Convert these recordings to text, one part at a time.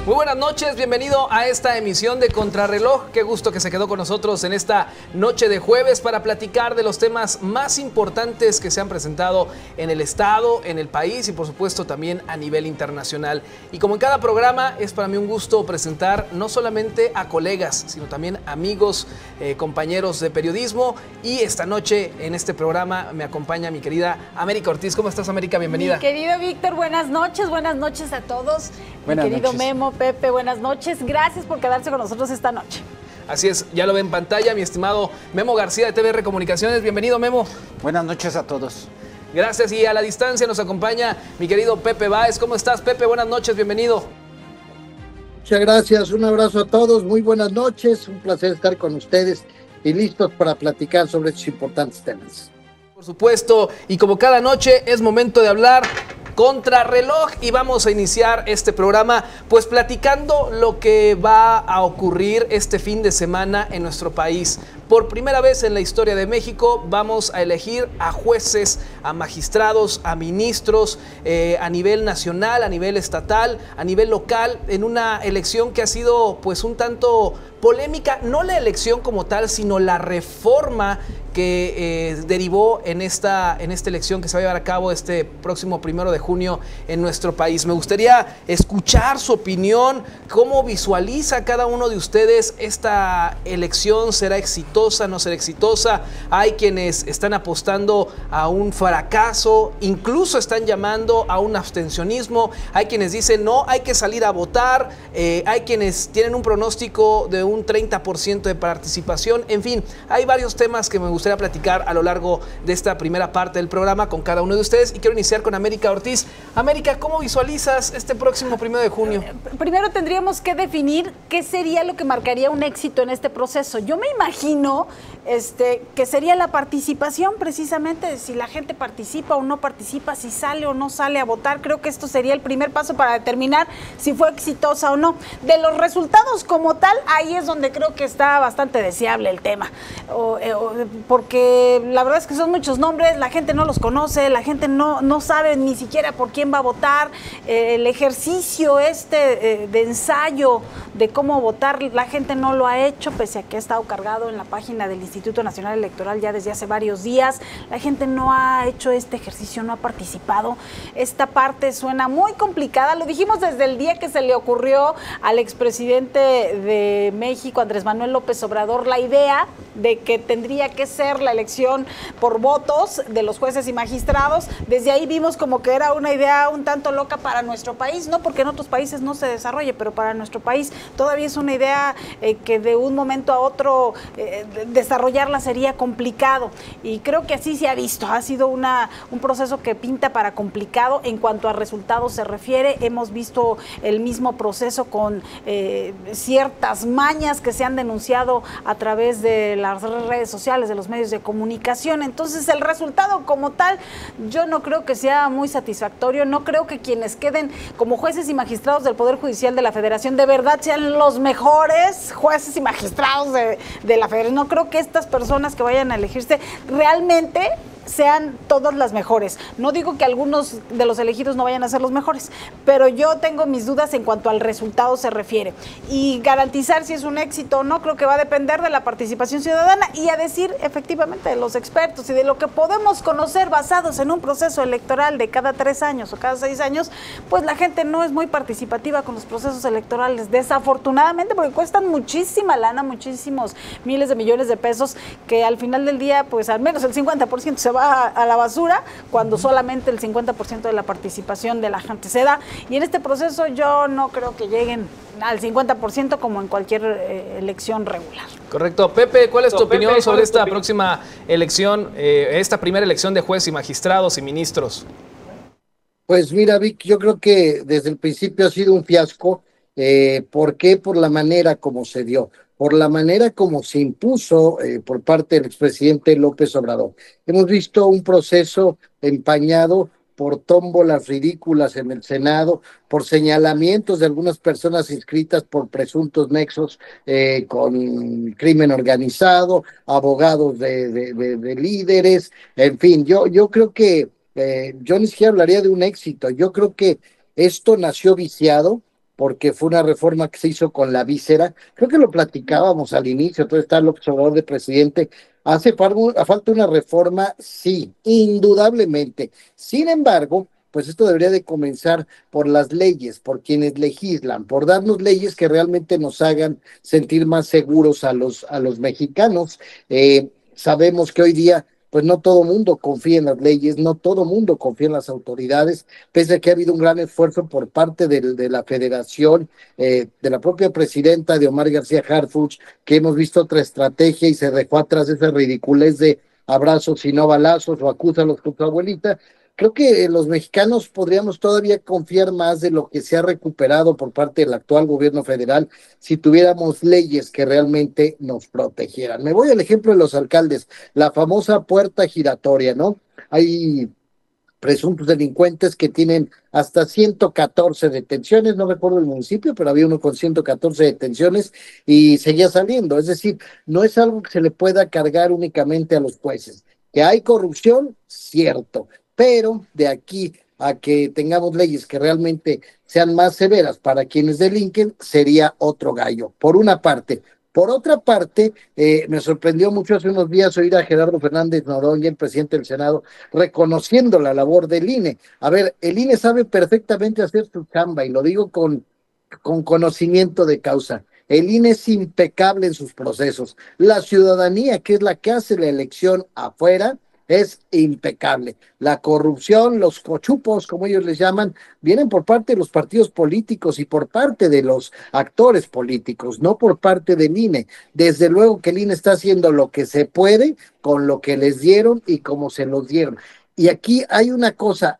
Muy buenas noches, bienvenido a esta emisión de Contrarreloj. Qué gusto que se quedó con nosotros en esta noche de jueves para platicar de los temas más importantes que se han presentado en el estado, en el país y por supuesto también a nivel internacional. Y como en cada programa, es para mí un gusto presentar no solamente a colegas, sino también amigos, compañeros de periodismo. Y esta noche en este programa me acompaña mi querida América Ortiz. ¿Cómo estás, América? Bienvenida. Mi querido Víctor, buenas noches a todos. Buenas mi querido noches. Memo, Pepe, buenas noches. Gracias por quedarse con nosotros esta noche. Así es, ya lo ve en pantalla, mi estimado Memo García de TVR Comunicaciones. Bienvenido, Memo. Buenas noches a todos. Gracias, y a la distancia nos acompaña mi querido Pepe Báez. ¿Cómo estás, Pepe? Buenas noches, bienvenido. Muchas gracias, un abrazo a todos, muy buenas noches, un placer estar con ustedes y listos para platicar sobre estos importantes temas. Por supuesto, y como cada noche es momento de hablar Contrarreloj y vamos a iniciar este programa pues platicando lo que va a ocurrir este fin de semana en nuestro país. Por primera vez en la historia de México vamos a elegir a jueces, a magistrados, a ministros a nivel nacional, a nivel estatal, a nivel local, en una elección que ha sido pues un tanto polémica, no la elección como tal, sino la reforma que derivó en esta elección que se va a llevar a cabo este próximo 1 de junio en nuestro país. Me gustaría escuchar su opinión, cómo visualiza cada uno de ustedes esta elección. ¿Será exitosa, no será exitosa? Hay quienes están apostando a un fracaso, incluso están llamando a un abstencionismo, hay quienes dicen no, hay que salir a votar, hay quienes tienen un pronóstico de un 30% de participación. En fin, hay varios temas que me gustaría platicar a lo largo de esta primera parte del programa con cada uno de ustedes y quiero iniciar con América Ortiz. América, ¿cómo visualizas este próximo 1 de junio? Primero tendríamos que definir qué sería lo que marcaría un éxito en este proceso. Yo me imagino que sería la participación, precisamente, si la gente participa o no participa, si sale o no sale a votar. Creo que esto sería el primer paso para determinar si fue exitosa o no. De los resultados como tal, ahí es donde creo que está bastante deseable el tema, porque la verdad es que son muchos nombres, la gente no los conoce, la gente no sabe ni siquiera por quién va a votar. El ejercicio de ensayo de cómo votar, la gente no lo ha hecho, pese a que ha estado cargado en la página del Instituto Nacional Electoral ya desde hace varios días. La gente no ha hecho este ejercicio, no ha participado. Esta parte suena muy complicada, lo dijimos desde el día que se le ocurrió al expresidente de México, Andrés Manuel López Obrador, la idea de que tendría que ser la elección por votos de los jueces y magistrados. Desde ahí vimos como que era una idea un tanto loca para nuestro país, no porque en otros países no se desarrolle, pero para nuestro país todavía es una idea que de un momento a otro desarrollarla sería complicado, y creo que así se ha visto. Ha sido un proceso que pinta para complicado. En cuanto a resultados se refiere, hemos visto el mismo proceso con ciertas mañas que se han denunciado a través de las redes sociales, de los medios de comunicación. Entonces el resultado como tal yo no creo que sea muy satisfactorio. No creo que quienes queden como jueces y magistrados del Poder Judicial de la Federación de verdad sean los mejores jueces y magistrados de la Federación. No creo que estas personas que vayan a elegirse realmente sean todas las mejores. No digo que algunos de los elegidos no vayan a ser los mejores, pero yo tengo mis dudas en cuanto al resultado se refiere. Y garantizar si es un éxito o no, creo que va a depender de la participación ciudadana y, a decir efectivamente, de los expertos y de lo que podemos conocer basados en un proceso electoral de cada 3 años o cada 6 años, pues la gente no es muy participativa con los procesos electorales, desafortunadamente, porque cuestan muchísima lana, muchísimos miles de millones de pesos, que al final del día, pues al menos el 50% se va a la basura, cuando solamente el 50% de la participación de la gente se da. Y en este proceso yo no creo que lleguen al 50% como en cualquier elección regular. Correcto. Pepe, ¿cuál es tu opinión sobre esta próxima elección, esta primera elección de jueces y magistrados y ministros? Pues mira, Vic, yo creo que desde el principio ha sido un fiasco. ¿Por qué? Por la manera como se dio, por la manera como se impuso por parte del expresidente López Obrador. Hemos visto un proceso empañado por tómbolas ridículas en el Senado, por señalamientos de algunas personas inscritas por presuntos nexos con crimen organizado, abogados de líderes, en fin. Yo creo que yo ni siquiera hablaría de un éxito. Yo creo que esto nació viciado, porque fue una reforma que se hizo con la víscera. Creo que lo platicábamos al inicio, todo está López Obrador de presidente. Hace falta una reforma, sí, indudablemente. Sin embargo, pues esto debería de comenzar por las leyes, por quienes legislan, por darnos leyes que realmente nos hagan sentir más seguros a los mexicanos. Sabemos que hoy día pues no todo mundo confía en las leyes, no todo mundo confía en las autoridades, pese a que ha habido un gran esfuerzo por parte de la federación, de la propia presidenta de Omar García Harfuch, que hemos visto otra estrategia y se dejó atrás esa ridiculez de abrazos y no balazos o acúsalos con tu abuelita. Creo que los mexicanos podríamos todavía confiar más de lo que se ha recuperado por parte del actual gobierno federal si tuviéramos leyes que realmente nos protegieran. Me voy al ejemplo de los alcaldes, la famosa puerta giratoria, ¿no? Hay presuntos delincuentes que tienen hasta 114 detenciones, no recuerdo el municipio, pero había uno con 114 detenciones y seguía saliendo. Es decir, no es algo que se le pueda cargar únicamente a los jueces. Que hay corrupción, cierto, pero de aquí a que tengamos leyes que realmente sean más severas para quienes delinquen, sería otro gallo, por una parte. Por otra parte, me sorprendió mucho hace unos días oír a Gerardo Fernández Noroña, el presidente del Senado, reconociendo la labor del INE. A ver, el INE sabe perfectamente hacer su chamba, y lo digo con conocimiento de causa. El INE es impecable en sus procesos. La ciudadanía, que es la que hace la elección afuera, es impecable. La corrupción, los cochupos, como ellos les llaman, vienen por parte de los partidos políticos y por parte de los actores políticos, no por parte del INE. Desde luego que el INE está haciendo lo que se puede con lo que les dieron y como se los dieron. Y aquí hay una cosa,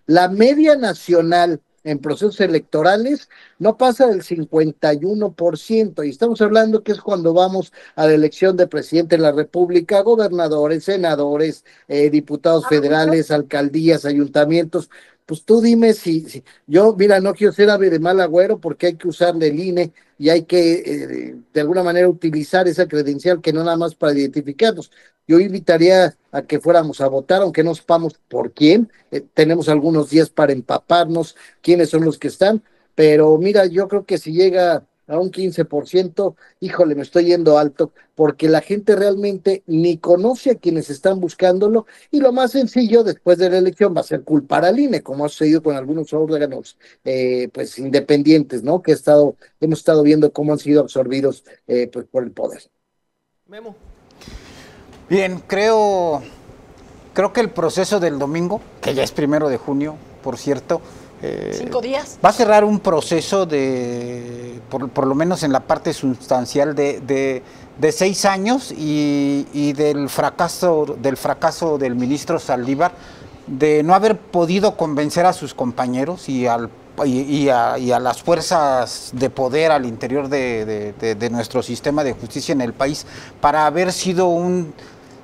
la media nacional en procesos electorales no pasa del 51%, y estamos hablando que es cuando vamos a la elección de presidente de la República, gobernadores, senadores, diputados federales, alcaldías, ayuntamientos. Pues tú dime si yo, mira, no quiero ser ave de mal agüero porque hay que usar el INE y hay que de alguna manera utilizar esa credencial que no nada más para identificarnos. Yo invitaría a que fuéramos a votar, aunque no sepamos por quién. Tenemos algunos días para empaparnos quiénes son los que están, pero mira, yo creo que si llega a un 15%, híjole, me estoy yendo alto, porque la gente realmente ni conoce a quienes están buscándolo, y lo más sencillo después de la elección va a ser culpar al INE, como ha sucedido con algunos órganos pues independientes, ¿no? Que hemos estado viendo cómo han sido absorbidos pues por el poder. Memo. Bien, creo que el proceso del domingo, que ya es 1 de junio, por cierto, 5 días. va a cerrar un proceso por lo menos en la parte sustancial de 6 años y del fracaso del ministro Saldívar de no haber podido convencer a sus compañeros y a las fuerzas de poder al interior de nuestro sistema de justicia en el país para haber sido un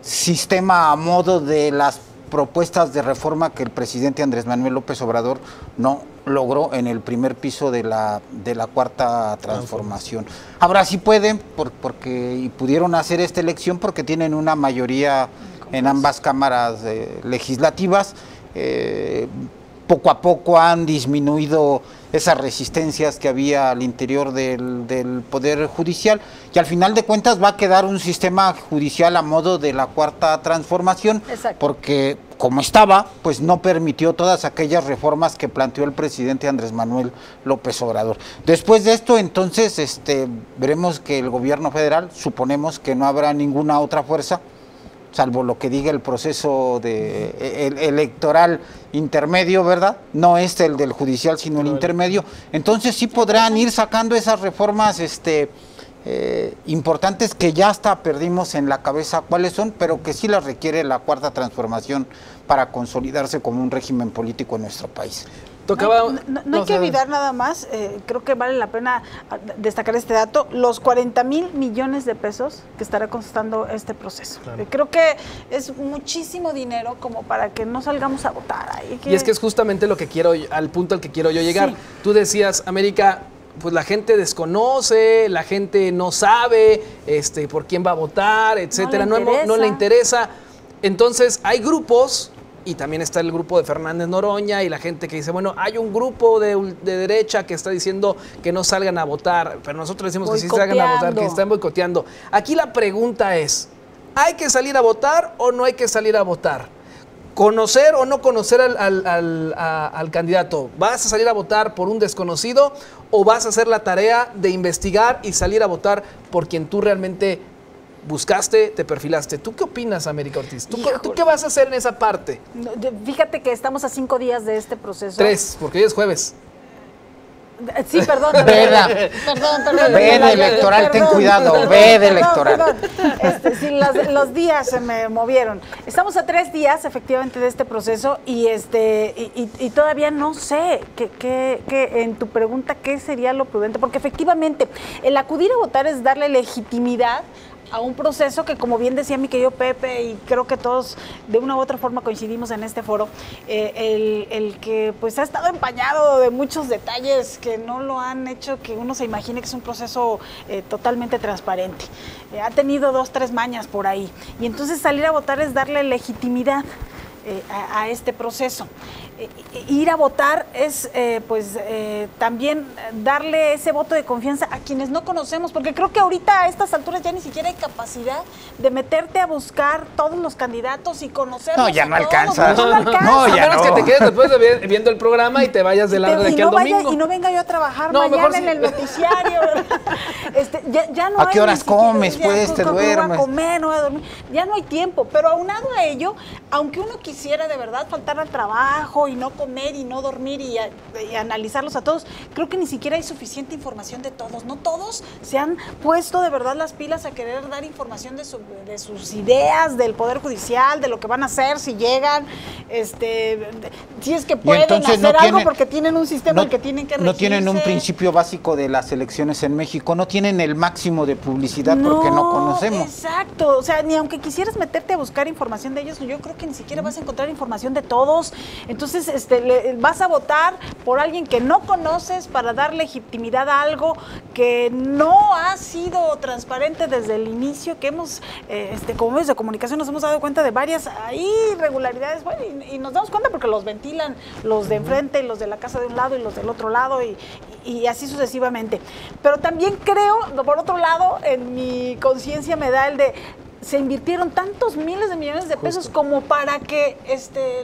sistema a modo de las propuestas de reforma que el presidente Andrés Manuel López Obrador no logró en el primer piso de la Cuarta Transformación. Ahora sí pueden, y pudieron hacer esta elección porque tienen una mayoría en ambas cámaras legislativas. Poco a poco han disminuido esas resistencias que había al interior del Poder Judicial, y al final de cuentas va a quedar un sistema judicial a modo de la Cuarta Transformación. Exacto. Porque como estaba, pues no permitió todas aquellas reformas que planteó el presidente Andrés Manuel López Obrador. Después de esto, entonces, veremos que el gobierno federal, suponemos que no habrá ninguna otra fuerza, salvo lo que diga el proceso electoral intermedio, ¿verdad? No es el del judicial, sino el intermedio. Entonces sí podrán ir sacando esas reformas importantes que ya hasta perdimos en la cabeza cuáles son, pero que sí las requiere la Cuarta Transformación para consolidarse como un régimen político en nuestro país. No hay que olvidar nada más, creo que vale la pena destacar este dato, los 40,000 millones de pesos que estará costando este proceso. Claro. Creo que es muchísimo dinero como para que no salgamos a votar. Y es que es justamente al punto al que quiero yo llegar. Sí. Tú decías, América, pues la gente desconoce, la gente no sabe por quién va a votar, etcétera, no le interesa. Entonces hay grupos y también está el grupo de Fernández Noroña y la gente que dice, bueno, hay un grupo de derecha que está diciendo que no salgan a votar, pero nosotros decimos que sí salgan a votar, que están boicoteando. Aquí la pregunta es, ¿hay que salir a votar o no hay que salir a votar? ¿Conocer o no conocer al candidato? ¿Vas a salir a votar por un desconocido o vas a hacer la tarea de investigar y salir a votar por quien tú realmente buscaste, te perfilaste? ¿Tú qué opinas, América Ortiz? ¿Tú qué vas a hacer en esa parte? Fíjate que estamos a 5 días de este proceso. 3, porque hoy es jueves. Sí, perdón. Perdón. Ve de electoral, ten cuidado, ve de electoral. Sí, los días se me movieron. Estamos a 3 días, efectivamente, de este proceso y todavía no sé en tu pregunta qué sería lo prudente, porque efectivamente el acudir a votar es darle legitimidad a un proceso que, como bien decía mi querido Pepe, y creo que todos de una u otra forma coincidimos en este foro, el que pues ha estado empañado de muchos detalles que no lo han hecho que uno se imagine que es un proceso totalmente transparente. Ha tenido 2, 3 mañas por ahí, y entonces salir a votar es darle legitimidad a este proceso. Ir a votar es también darle ese voto de confianza a quienes no conocemos, porque creo que ahorita a estas alturas ya ni siquiera hay capacidad de meterte a buscar todos los candidatos y conocerlos. No, ya no alcanza. No alcanza. No, ya a menos que te quedes después viendo el programa y te vayas de largo de aquí al domingo. Y no venga yo a trabajar No, mañana en el noticiario. Ya no ¿A qué hay horas comes, pues, te duermes? Voy a comer, no voy a dormir. Ya no hay tiempo, pero aunado a ello, aunque uno quisiera de verdad faltar al trabajo y no comer y no dormir y analizarlos a todos, creo que ni siquiera hay suficiente información de todos. No todos se han puesto de verdad las pilas a querer dar información de sus ideas, del Poder Judicial, de lo que van a hacer, si llegan, si es que pueden hacer algo porque tienen un sistema que tienen que regirse. No tienen un principio básico de las elecciones en México, no tienen el máximo de publicidad porque no conocemos. Exacto, o sea, ni aunque quisieras meterte a buscar información de ellos, yo creo que ni siquiera vas a encontrar información de todos. Entonces, vas a votar por alguien que no conoces para dar legitimidad a algo que no ha sido transparente desde el inicio, que hemos, como medios de comunicación, nos hemos dado cuenta de varias irregularidades, bueno, y nos damos cuenta porque los ventilan los de enfrente, los de la casa de un lado y los del otro lado, y así sucesivamente. Pero también creo, por otro lado, en mi conciencia me da el de se invirtieron tantos miles de millones de pesos como para que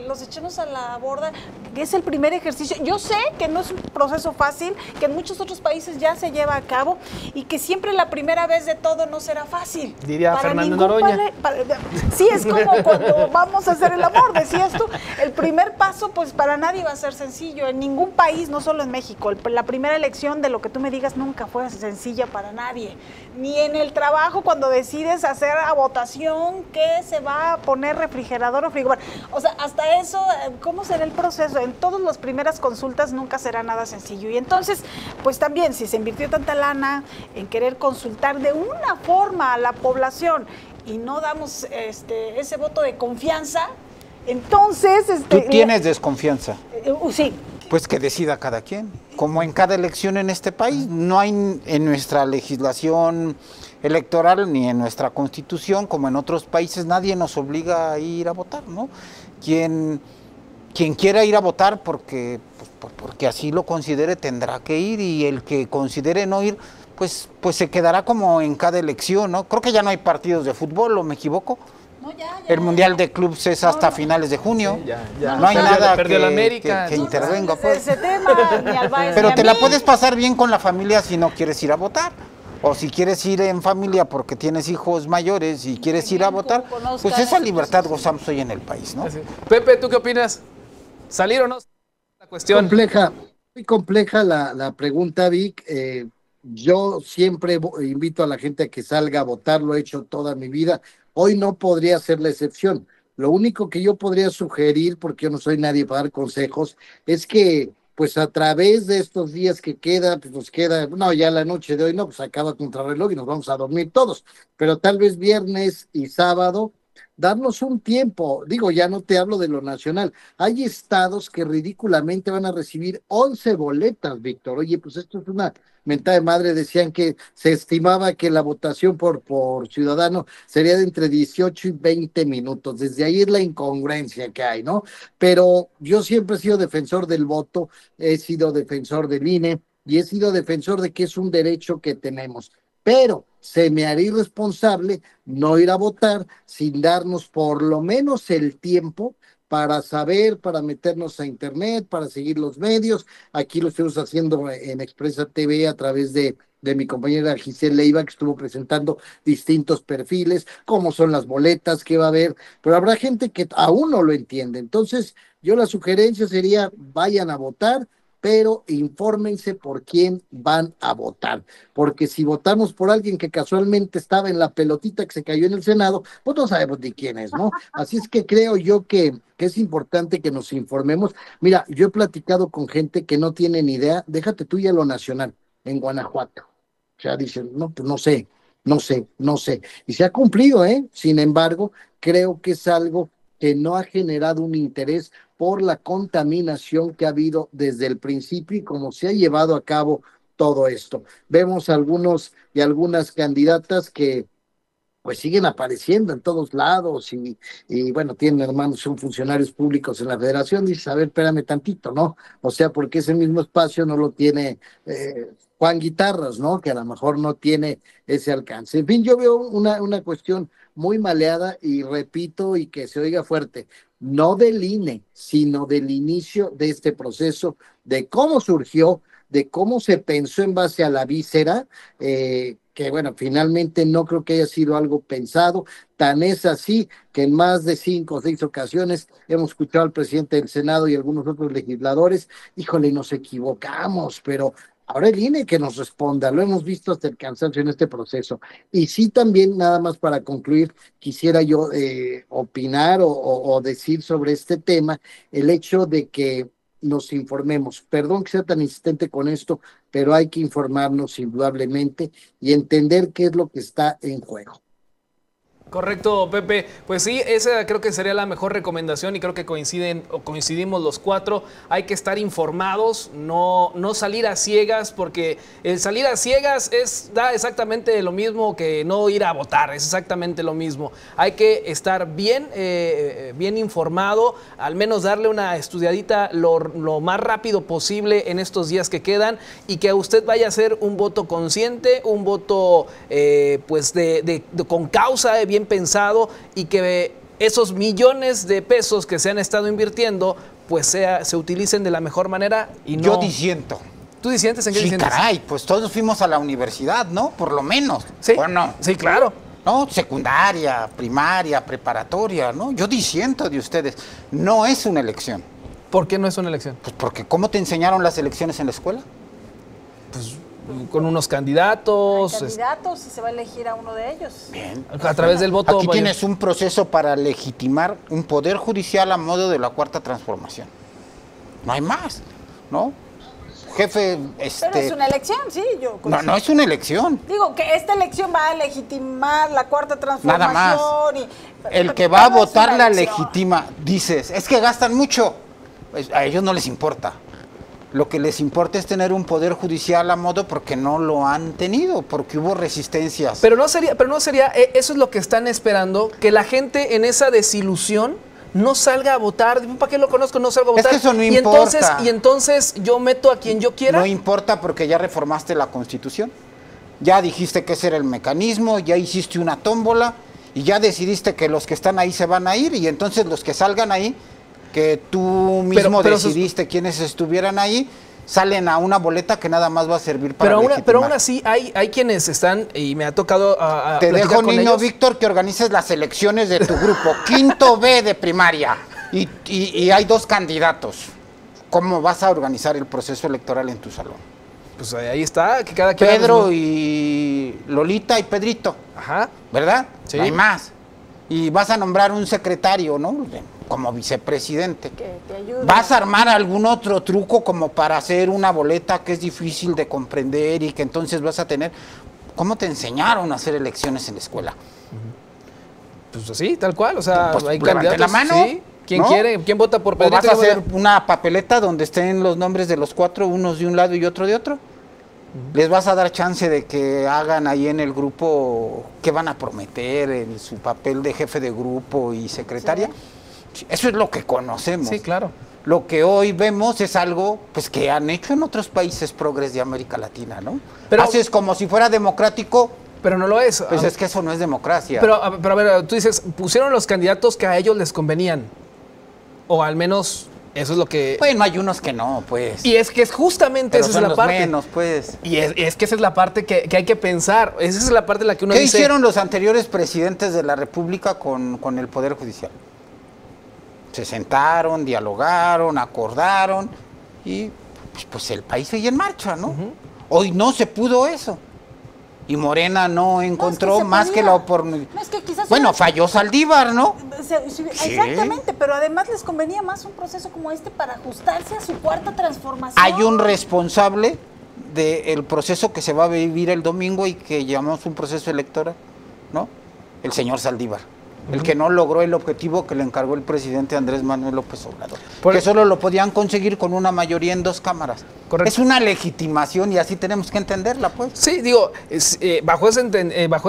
los echemos a la borda, que es el primer ejercicio. Yo sé que no es un proceso fácil, que en muchos otros países ya se lleva a cabo y que siempre la primera vez de todo no será fácil. Diría Fernando Noroña. Sí, es como cuando vamos a hacer el amor, decías tú. El primer paso, pues para nadie va a ser sencillo. En ningún país, no solo en México. La primera elección de lo que tú me digas nunca fue sencilla para nadie. Ni en el trabajo, cuando decides hacer a votación que se va a poner refrigerador o frigobar. O sea, hasta eso, ¿cómo será el proceso? En todas las primeras consultas nunca será nada sencillo. Y entonces, pues también, si se invirtió tanta lana en querer consultar de una forma a la población y no damos ese voto de confianza, entonces... ¿Tú tienes desconfianza? Sí. Pues que decida cada quien, como en cada elección en este país. No hay en nuestra legislación electoral ni en nuestra constitución, como en otros países, nadie nos obliga a ir a votar, ¿no? Quien quiera ir a votar porque así lo considere tendrá que ir, y el que considere no ir, pues se quedará como en cada elección, ¿no? Creo que ya no hay partidos de fútbol, ¿o me equivoco? No, ya. El Mundial de Clubes es hasta finales de junio. Sí, no hay nada perdió la América, que intervenga, pues. Ese tema, ni al Baez, Pero ni a te la mí. puedes pasar bien con la familia si no quieres ir a votar. O si quieres ir en familia porque tienes hijos mayores y quieres ir a votar, pues esa libertad gozamos hoy en el país, ¿no? Pepe, ¿tú qué opinas? ¿Salir o no? La cuestión. Muy compleja la pregunta, Vic. Yo siempre invito a la gente a que salga a votar, lo he hecho toda mi vida. Hoy no podría ser la excepción. Lo único que yo podría sugerir, porque yo no soy nadie para dar consejos, es que pues a través de estos días que queda, pues nos queda, no, ya la noche de hoy no, pues acaba contrarreloj y nos vamos a dormir todos, pero tal vez viernes y sábado darnos un tiempo. Digo, ya no te hablo de lo nacional. Hay estados que ridículamente van a recibir 11 boletas, Víctor. Oye, pues esto es una mentada de madre. Decían que se estimaba que la votación por ciudadano sería de entre 18 y 20 minutos. Desde ahí es la incongruencia que hay, ¿no? Pero yo siempre he sido defensor del voto, he sido defensor del INE y he sido defensor de que es un derecho que tenemos. Pero se me haría irresponsable no ir a votar sin darnos por lo menos el tiempo para saber, para meternos a internet, para seguir los medios. Aquí lo estamos haciendo en Expresa TV a través de mi compañera Giselle Leiva, que estuvo presentando distintos perfiles, cómo son las boletas que va a haber, pero habrá gente que aún no lo entiende. Entonces, yo la sugerencia sería, vayan a votar, pero infórmense por quién van a votar, porque si votamos por alguien que casualmente estaba en la pelotita que se cayó en el Senado, pues no sabemos ni quién es, ¿no? Así es que creo yo que es importante que nos informemos. Mira, yo he platicado con gente que no tiene ni idea, déjate tú ya lo nacional, en Guanajuato. O sea, dicen, no, pues no sé. Y se ha cumplido, ¿eh? Sin embargo, creo que es algo que no ha generado un interés por la contaminación que ha habido desde el principio y cómo se ha llevado a cabo todo esto. Vemos algunos y algunas candidatas que pues siguen apareciendo en todos lados y bueno, tienen hermanos, son funcionarios públicos en la federación, dices, a ver, espérame tantito, ¿no? O sea, porque ese mismo espacio no lo tiene Juan Guitarras, ¿no? Que a lo mejor no tiene ese alcance. En fin, yo veo una cuestión muy maleada y repito y que se oiga fuerte, no del INE, sino del inicio de este proceso, de cómo surgió, de cómo se pensó en base a la víscera, que bueno, finalmente no creo que haya sido algo pensado, tan es así que en más de 5 o 6 ocasiones hemos escuchado al presidente del Senado y algunos otros legisladores, híjole, nos equivocamos, pero ahora el INE que nos responda, lo hemos visto hasta el cansancio en este proceso. Y sí también, nada más para concluir, quisiera yo opinar o decir sobre este tema, el hecho de que nos informemos. Perdón que sea tan insistente con esto, pero hay que informarnos indudablemente y entender qué es lo que está en juego. Correcto, Pepe. Pues sí, esa creo que sería la mejor recomendación y creo que coincidimos los cuatro. Hay que estar informados, no salir a ciegas, porque el salir a ciegas da exactamente lo mismo que no ir a votar, es exactamente lo mismo. Hay que estar bien informado, al menos darle una estudiadita lo más rápido posible en estos días que quedan y que usted vaya a hacer un voto consciente, un voto pues con causa, bien pensado y que esos millones de pesos que se han estado invirtiendo pues se utilicen de la mejor manera y no... Yo disiento. ¿Tú disientes? ¿En qué sí, disientes? Caray, pues todos fuimos a la universidad, ¿no? Por lo menos. Sí, bueno, sí, claro. ¿no? Secundaria, primaria, preparatoria, ¿no? Yo disiento de ustedes. No es una elección. ¿Por qué no es una elección? Pues porque ¿cómo te enseñaron las elecciones en la escuela? Pues con unos candidatos. Hay candidatos y se va a elegir a uno de ellos. Bien. A través del voto. Aquí tienes un proceso para legitimar un poder judicial a modo de la Cuarta Transformación. No hay más, ¿no? Jefe, Pero es una elección, sí. No es una elección. Digo que esta elección va a legitimar la Cuarta Transformación. Nada más. El que va a votar la legitima. Dices, es que gastan mucho. Pues a ellos no les importa. Lo que les importa es tener un poder judicial a modo porque no lo han tenido, porque hubo resistencias. Pero no sería, eso es lo que están esperando, que la gente en esa desilusión no salga a votar. ¿Para qué lo conozco? No salga a votar. Es que eso no importa. Y entonces yo meto a quien yo quiera. No importa porque ya reformaste la Constitución, ya dijiste que ese era el mecanismo, ya hiciste una tómbola y ya decidiste que los que están ahí se van a ir y entonces los que salgan ahí, que tú mismo decidiste quiénes estuvieran ahí, salen a una boleta que nada más va a servir para legitimar. Pero aún así hay quienes están, y me ha tocado Te dejo, Nino Víctor, que organices las elecciones de tu grupo, quinto B de primaria, y hay 2 candidatos. ¿Cómo vas a organizar el proceso electoral en tu salón? Pues ahí está, que cada quien... Pedro y Lolita y Pedrito. Ajá. ¿Verdad? Sí. No hay más. Y vas a nombrar un secretario, ¿no? Como vicepresidente. Que te ayude. ¿Vas a armar algún otro truco como para hacer una boleta que es difícil de comprender y que entonces vas a tener... ¿Cómo te enseñaron a hacer elecciones en la escuela? Pues así, tal cual, o sea, Pues, hay levante candidatos. la mano, Sí. ¿Quién ¿no? quiere? ¿Quién vota por ¿O vas Pedrito? a hacer una papeleta donde estén los nombres de los 4, unos de un lado y otro de otro? ¿Les vas a dar chance de que hagan ahí en el grupo qué van a prometer en su papel de jefe de grupo y secretaria? Sí. Eso es lo que conocemos. Sí, claro. Lo que hoy vemos es algo pues que han hecho en otros países progres de América Latina, ¿no? Pero- haces como si fuera democrático, Pero no lo es. pues es que eso no es democracia. Pero a ver, tú dices, pusieron los candidatos que a ellos les convenían. O al menos eso es lo que... Bueno, hay unos que no, pues. Y es que es justamente Pero esa es son la los parte. menos, pues. Y es que esa es la parte que hay que pensar. Esa es la parte en la que uno ¿Qué dice... hicieron los anteriores presidentes de la República con el Poder Judicial? Se sentaron, dialogaron, acordaron y pues el país sigue en marcha, ¿no? Hoy no se pudo eso. Y Morena no encontró se más que podía. la oportunidad. No, es que quizás Bueno, era- falló Saldívar, ¿no? Sí. Exactamente, pero además les convenía más un proceso como este para ajustarse a su cuarta transformación. Hay un responsable del proceso que se va a vivir el domingo y que llamamos un proceso electoral, ¿no? El señor Saldívar. El que no logró el objetivo que le encargó el presidente Andrés Manuel López Obrador. Que solo lo podían conseguir con una mayoría en 2 cámaras. Correcto. Es una legitimación y así tenemos que entenderla, pues. Sí, digo, bajo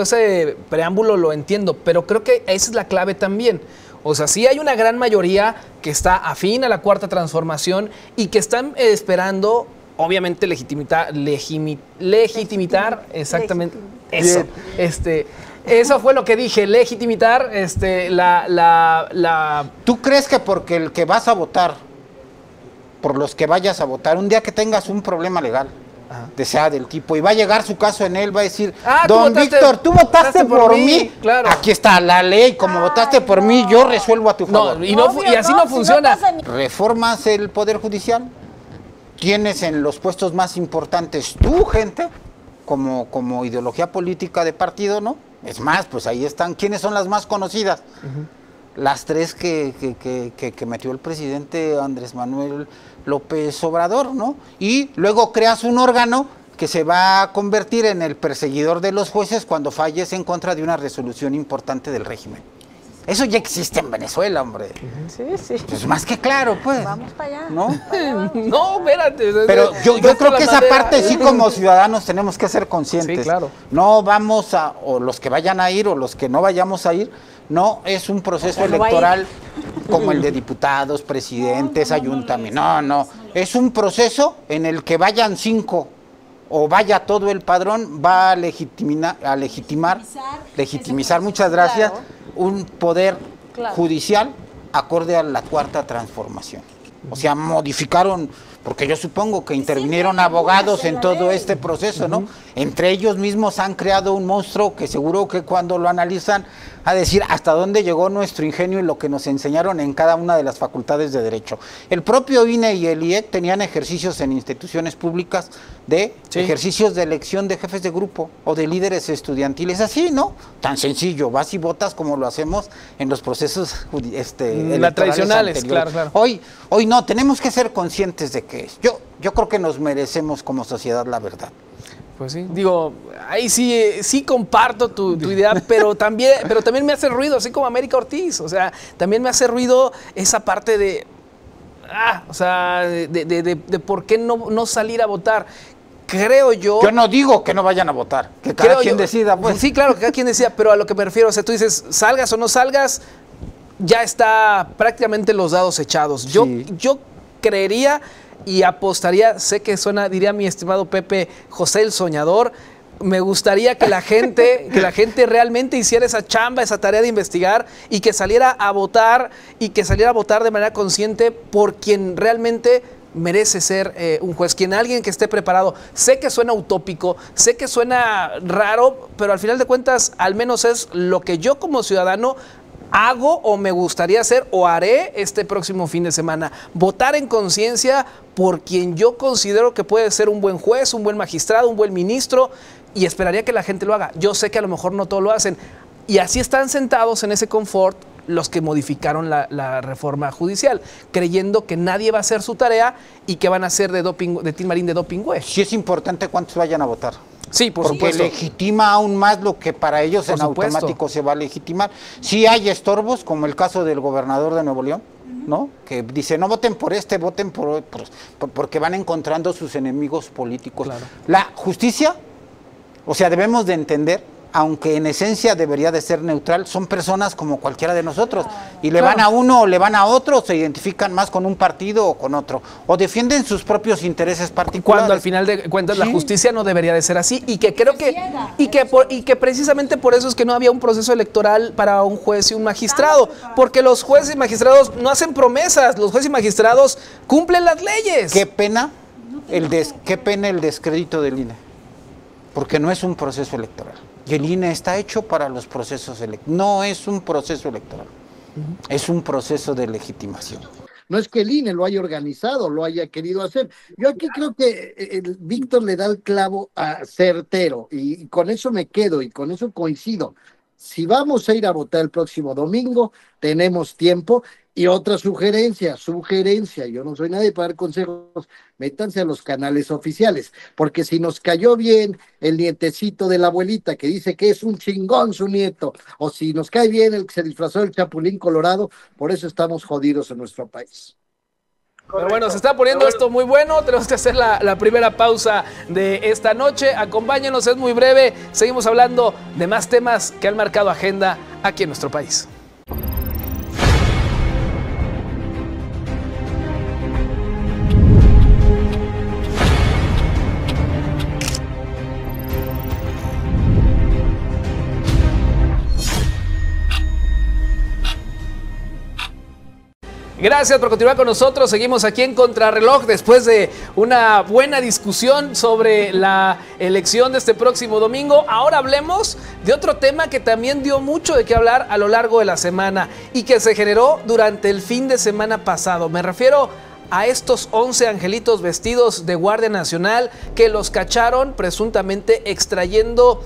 ese preámbulo lo entiendo, pero creo que esa es la clave también. O sea, sí hay una gran mayoría que está afín a la cuarta transformación y que están esperando, obviamente, legitimar, exactamente, eso. Eso fue lo que dije, legitimar ¿Tú crees que porque el que vas a votar, por los que vayas a votar, un día que tengas un problema legal, sea del tipo, y va a llegar su caso en él, va a decir, tú don votaste- Víctor, tú votaste por mí, claro. aquí está la ley, como votaste por mí, yo resuelvo a tu favor. No, y así no si funciona. pasa ni- Reformas el Poder Judicial, tienes en los puestos más importantes tu gente, como ideología política de partido, ¿no? Es más, pues ahí están, ¿quiénes son las más conocidas? Las 3 que metió el presidente Andrés Manuel López Obrador, ¿no? Y luego creas un órgano que se va a convertir en el perseguidor de los jueces cuando falles en contra de una resolución importante del régimen. Eso ya existe en Venezuela, hombre. Sí. Pues más que claro, pues. Vamos para allá. ¿No? No, espérate. Pero yo ¿Dónde creo está que la esa madera? parte sí como ciudadanos tenemos que ser conscientes. Sí, claro. No vamos a, o los que vayan a ir o los que no vayamos a ir, no es un proceso O no va a ir. electoral como el de diputados, presidentes, ayuntamientos. No. Es un proceso en el que vayan 5 o vaya todo el padrón, va a legitimizar, muchas gracias, un poder judicial acorde a la cuarta transformación. O sea, modificaron, porque yo supongo que intervinieron abogados en todo este proceso, ¿no? Entre ellos mismos han creado un monstruo que seguro que cuando lo analizan a decir hasta dónde llegó nuestro ingenio y lo que nos enseñaron en cada una de las facultades de derecho. El propio INE y el IEC tenían ejercicios en instituciones públicas de ejercicios de elección de jefes de grupo o de líderes estudiantiles, así, ¿no? Tan sencillo, vas y votas como lo hacemos en los procesos electorales tradicionales, anteriores. claro. Hoy no, tenemos que ser conscientes de que es. Yo creo que nos merecemos como sociedad la verdad. Pues sí, digo, ahí sí comparto tu idea, pero también me hace ruido, así como América Ortiz, o sea, también me hace ruido esa parte de, de por qué no salir a votar. Creo yo... Yo no digo que no vayan a votar, que cada quien decida, pues. Sí, claro, que cada quien decida, pero a lo que me refiero, o sea, tú dices, salgas o no salgas, ya está prácticamente los dados echados. Sí. Yo creería y apostaría, sé que suena, diría mi estimado Pepe, José el Soñador, me gustaría que la gente realmente hiciera esa chamba, esa tarea de investigar y que saliera a votar de manera consciente por quien realmente merece ser un juez, alguien que esté preparado. Sé que suena utópico, sé que suena raro, pero al final de cuentas, al menos es lo que yo como ciudadano hago o me gustaría hacer o haré este próximo fin de semana. Votar en conciencia por quien yo considero que puede ser un buen juez, un buen magistrado, un buen ministro, y esperaría que la gente lo haga. Yo sé que a lo mejor no todos lo hacen. Y así están sentados en ese confort los que modificaron la reforma judicial, creyendo que nadie va a hacer su tarea y que van a hacer de Tin Marín de doping, güey. Sí es importante cuántos vayan a votar. Sí, por porque supuesto. legitima aún más lo que para ellos Por en supuesto. automático se va a legitimar. Sí hay estorbos, como el caso del gobernador de Nuevo León, ¿no? Que dice, no voten por voten porque van encontrando sus enemigos políticos. Claro. La justicia, o sea, debemos de entender, aunque en esencia debería de ser neutral, son personas como cualquiera de nosotros. Y le van a uno o le van a otro, se identifican más con un partido o con otro. O defienden sus propios intereses particulares. Cuando al final de cuentas Sí. la justicia no debería de ser así. Y que creo que, y que precisamente por eso es que no había un proceso electoral para un juez y un magistrado. Porque los jueces y magistrados no hacen promesas, los jueces y magistrados cumplen las leyes. Qué pena el descrédito del INE. Porque no es un proceso electoral. Y el INE está hecho para los procesos electorales. No es un proceso electoral. Es un proceso de legitimación. No es que el INE lo haya organizado, lo haya querido hacer. Yo aquí creo que Víctor le da el clavo certero y con eso me quedo y con eso coincido. Si vamos a ir a votar el próximo domingo, tenemos tiempo. Y otra sugerencia, yo no soy nadie para dar consejos, métanse a los canales oficiales, porque si nos cayó bien el nietecito de la abuelita que dice que es un chingón su nieto, o si nos cae bien el que se disfrazó del Chapulín Colorado, por eso estamos jodidos en nuestro país. Pero bueno, se está poniendo esto muy bueno. Tenemos que hacer la primera pausa de esta noche. Acompáñenos, es muy breve. Seguimos hablando de más temas que han marcado agenda aquí en nuestro país. Gracias por continuar con nosotros. Seguimos aquí en Contrarreloj después de una buena discusión sobre la elección de este próximo domingo. Ahora hablemos de otro tema que también dio mucho de qué hablar a lo largo de la semana y que se generó durante el fin de semana pasado. Me refiero a estos 11 angelitos vestidos de Guardia Nacional que los cacharon presuntamente extrayendo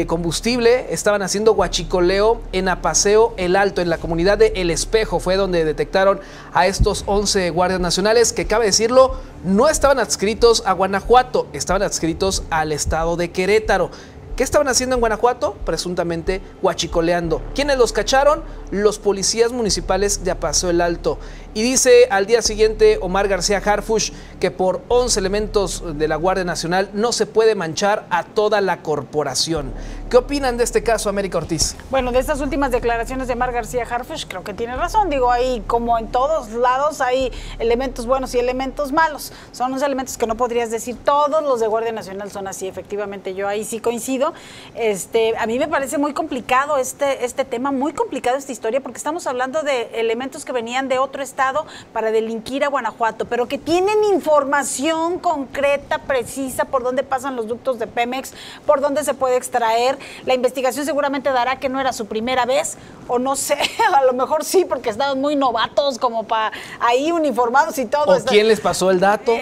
combustible. Estaban haciendo huachicoleo en Apaseo El Alto, en la comunidad de El Espejo. Fue donde detectaron a estos 11 guardias nacionales que, cabe decirlo, no estaban adscritos a Guanajuato, estaban adscritos al estado de Querétaro. ¿Qué estaban haciendo en Guanajuato? Presuntamente huachicoleando. ¿Quiénes los cacharon? Los policías municipales de Apaseo El Alto. Y dice al día siguiente Omar García Harfuch que por 11 elementos de la Guardia Nacional no se puede manchar a toda la corporación. ¿Qué opinan de este caso, América Ortiz? Bueno, de estas últimas declaraciones de Omar García Harfuch, creo que tiene razón. Digo, ahí como en todos lados hay elementos buenos y elementos malos. Son unos elementos que no podrías decir todos los de Guardia Nacional son así. Efectivamente, yo ahí sí coincido. A mí me parece muy complicado este tema, muy complicado esta historia, porque estamos hablando de elementos que venían de otro estado para delinquir a Guanajuato, pero que tienen información concreta, precisa, por dónde pasan los ductos de Pemex, por dónde se puede extraer. La investigación seguramente dará que no era su primera vez, o no sé, a lo mejor sí, porque estaban muy novatos como para ahí uniformados y todo. ¿O quién les pasó el dato?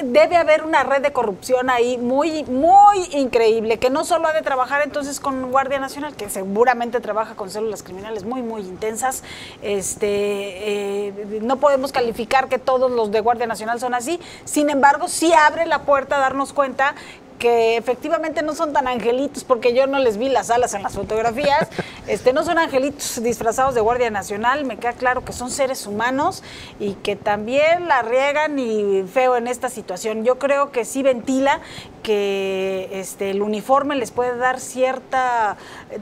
Debe haber una red de corrupción ahí muy, muy increíble, que no solo ha de trabajar entonces con Guardia Nacional, que seguramente trabaja con células criminales muy, muy intensas. No podemos calificar que todos los de Guardia Nacional son así. Sin embargo, sí abre la puerta a darnos cuenta que efectivamente no son tan angelitos, porque yo no les vi las alas en las fotografías. No son angelitos disfrazados de Guardia Nacional. Me queda claro que son seres humanos y que también la riegan y feo en esta situación. Yo creo que sí ventila que el uniforme les puede dar cierta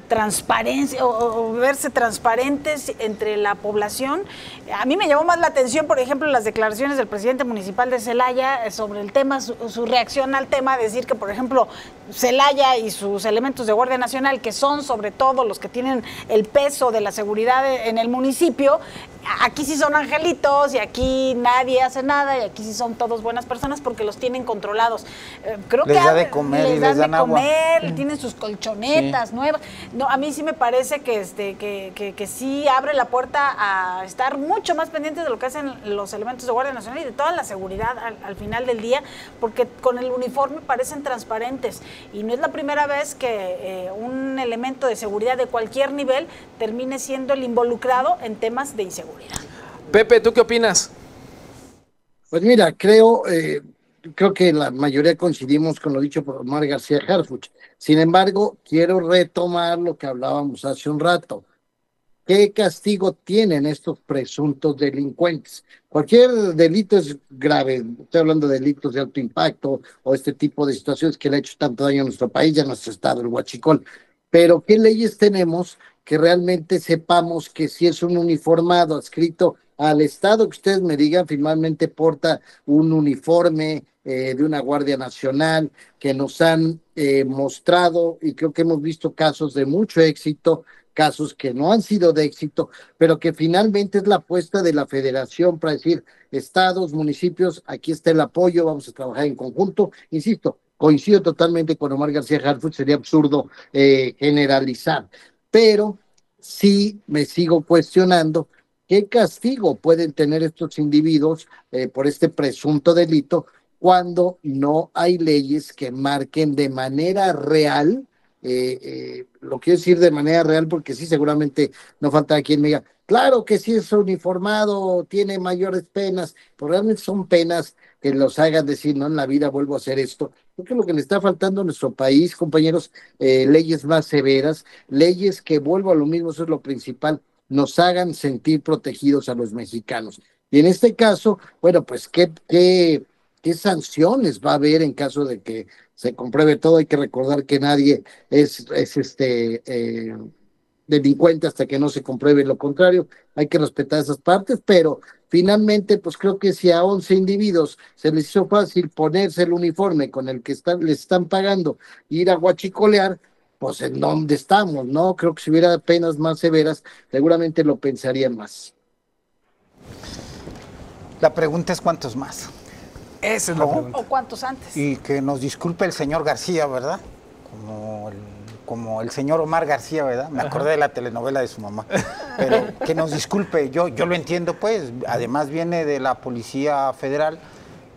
transparencia o verse transparentes entre la población. A mí me llamó más la atención, por ejemplo, las declaraciones del presidente municipal de Celaya sobre el tema, su reacción al tema, decir que, por ejemplo, Celaya y sus elementos de Guardia Nacional, que son sobre todo los que tienen el peso de la seguridad en el municipio, aquí sí son angelitos y aquí nadie hace nada y aquí sí son todos buenas personas porque los tienen controlados. Creo les que da de comer y les dan agua. Tienen sus colchonetas nuevas. No, a mí sí me parece que sí abre la puerta a estar mucho más pendientes de lo que hacen los elementos de Guardia Nacional y de toda la seguridad al final del día, porque con el uniforme parecen transparentes y no es la primera vez que un elemento de seguridad de cualquier nivel termine siendo el involucrado en temas de inseguridad. Pepe, ¿tú qué opinas? Pues mira, creo creo que la mayoría coincidimos con lo dicho por Omar García Harfuch. Sin embargo, quiero retomar lo que hablábamos hace un rato. ¿Qué castigo tienen estos presuntos delincuentes? Cualquier delito es grave. Estoy hablando de delitos de alto impacto o este tipo de situaciones que le ha hecho tanto daño a nuestro país y a nuestro estado, el huachicol. Pero ¿qué leyes tenemos que realmente sepamos que si es un uniformado adscrito al estado que ustedes me digan, finalmente porta un uniforme de una Guardia Nacional, que nos han mostrado, y creo que hemos visto casos de mucho éxito, casos que no han sido de éxito, pero que finalmente es la apuesta de la federación para decir, estados, municipios, aquí está el apoyo, vamos a trabajar en conjunto. Insisto, coincido totalmente con Omar García Harfuch, sería absurdo generalizar, pero sí me sigo cuestionando qué castigo pueden tener estos individuos por este presunto delito cuando no hay leyes que marquen de manera real. Lo quiero decir de manera real porque sí, seguramente no falta quien me diga, claro que si es uniformado tiene mayores penas, pero realmente son penas que los hagan decir, no, en la vida vuelvo a hacer esto. Creo que lo que le está faltando a nuestro país, compañeros, leyes más severas, leyes que, vuelvo a lo mismo, eso es lo principal, nos hagan sentir protegidos a los mexicanos. Y en este caso, bueno, pues, ¿qué sanciones va a haber en caso de que se compruebe todo? Hay que recordar que nadie es delincuente hasta que no se compruebe lo contrario. Hay que respetar esas partes, pero finalmente, pues creo que si a 11 individuos se les hizo fácil ponerse el uniforme con el que les están pagando, ir a guachicolear, pues en dónde estamos, ¿no? Creo que si hubiera penas más severas, seguramente lo pensarían más. La pregunta es ¿cuántos más? Esa es la pregunta. ¿O cuántos antes? Y que nos disculpe el señor García, ¿verdad? Como el señor Omar García, ¿verdad? Me acordé de la telenovela de su mamá. Pero que nos disculpe, yo lo entiendo, pues. Además viene de la Policía Federal